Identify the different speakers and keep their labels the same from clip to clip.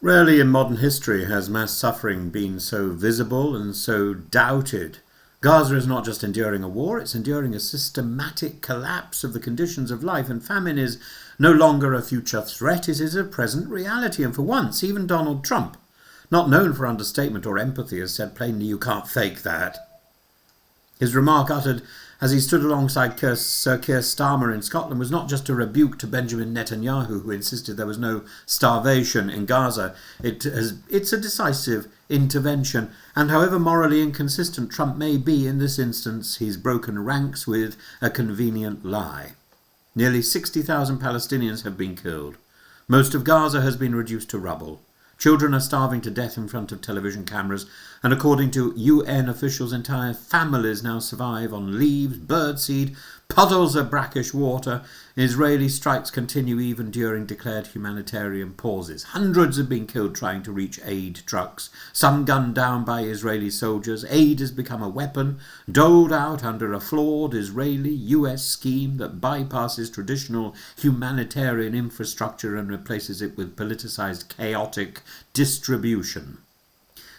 Speaker 1: Rarely in modern history has mass suffering been so visible and so doubted. Gaza is not just enduring a war, it's enduring a systematic collapse of the conditions of life, and famine is no longer a future threat, it is a present reality. And for once, even Donald Trump, not known for understatement or empathy, has said plainly, "You can't fake that." His remark, uttered as he stood alongside Sir Keir Starmer in Scotland, was not just a rebuke to Benjamin Netanyahu, who insisted there was no starvation in Gaza. It's a decisive intervention, and however morally inconsistent Trump may be in this instance, he's broken ranks with a convenient lie. Nearly 60,000 Palestinians have been killed. Most of Gaza has been reduced to rubble. Children are starving to death in front of television cameras, and according to UN officials, entire families now survive on leaves, birdseed, puddles of brackish water. Israeli strikes continue even during declared humanitarian pauses. Hundreds have been killed trying to reach aid trucks, some gunned down by Israeli soldiers. Aid has become a weapon, doled out under a flawed Israeli-US scheme that bypasses traditional humanitarian infrastructure and replaces it with politicized, chaotic distribution.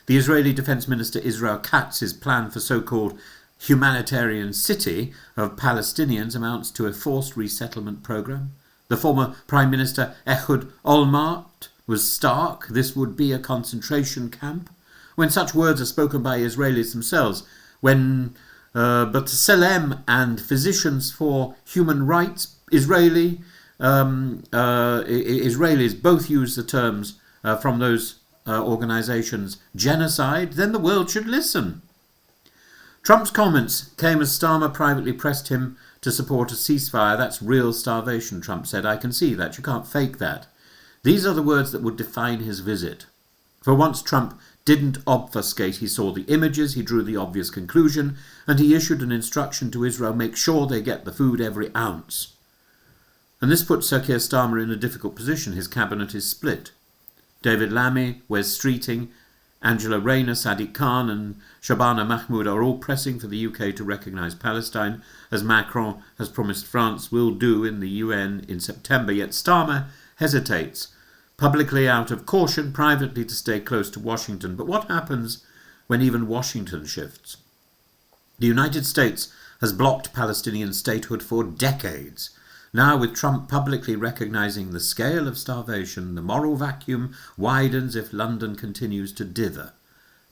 Speaker 1: The Israeli Defense Minister Israel Katz's plan for so-called humanitarian city of Palestinians amounts to a forced resettlement program. The former Prime Minister Ehud Olmert was stark. This would be a concentration camp. When such words are spoken by Israelis themselves, when B'Tselem and Physicians for Human Rights, Israelis both use the terms from those organizations, genocide, then the world should listen. Trump's comments came as Starmer privately pressed him to support a ceasefire. "That's real starvation," Trump said. "I can see that. You can't fake that." These are the words that would define his visit. For once, Trump didn't obfuscate. He saw the images, he drew the obvious conclusion, and he issued an instruction to Israel: make sure they get the food every ounce. And this puts Sir Keir Starmer in a difficult position. His cabinet is split. David Lammy, Wes Streeting, Angela Rayner, Sadiq Khan and Shabana Mahmoud are all pressing for the UK to recognise Palestine, as Macron has promised France will do in the UN in September. Yet Starmer hesitates, publicly out of caution, privately to stay close to Washington. But what happens when even Washington shifts? The United States has blocked Palestinian statehood for decades. Now, with Trump publicly recognising the scale of starvation, the moral vacuum widens if London continues to dither.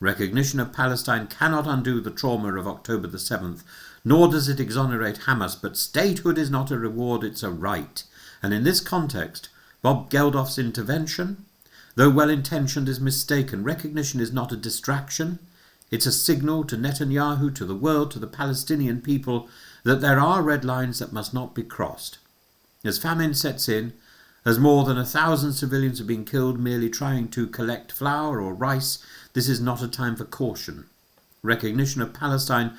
Speaker 1: Recognition of Palestine cannot undo the trauma of October the 7th, nor does it exonerate Hamas, but statehood is not a reward, it's a right. And in this context, Bob Geldof's intervention, though well-intentioned, is mistaken. Recognition is not a distraction. It's a signal to Netanyahu, to the world, to the Palestinian people, that there are red lines that must not be crossed. As famine sets in, as more than 1,000 civilians have been killed merely trying to collect flour or rice, this is not a time for caution. Recognition of Palestine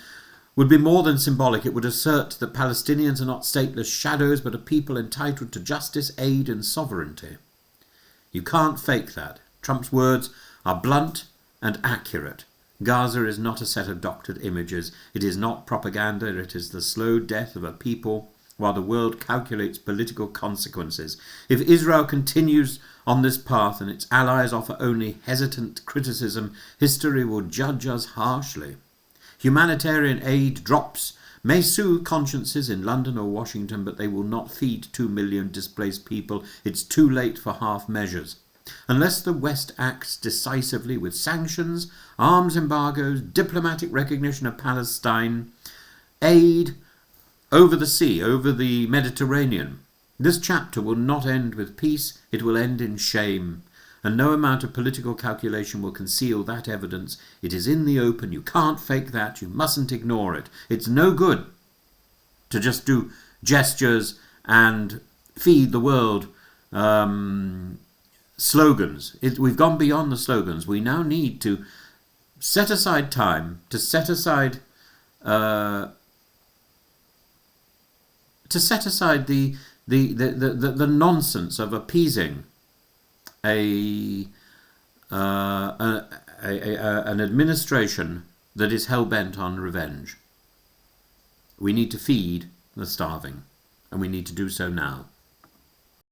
Speaker 1: would be more than symbolic. It would assert that Palestinians are not stateless shadows, but a people entitled to justice, aid and sovereignty. You can't fake that. Trump's words are blunt and accurate. Gaza is not a set of doctored images. It is not propaganda. It is the slow death of a people while the world calculates political consequences. If Israel continues on this path and its allies offer only hesitant criticism, history will judge us harshly. Humanitarian aid drops may soothe consciences in London or Washington, but they will not feed 2 million displaced people. It's too late for half measures. Unless the West acts decisively with sanctions, arms embargoes, diplomatic recognition of Palestine, aid over the sea, over the Mediterranean, this chapter will not end with peace, it will end in shame. And no amount of political calculation will conceal that evidence. It is in the open. You can't fake that. You mustn't ignore it. It's no good to just do gestures and feed the world slogans. We've gone beyond the slogans. We now need to set aside time, to set aside the nonsense of appeasing an administration that is hell-bent on revenge. We need to feed the starving, and we need to do so now.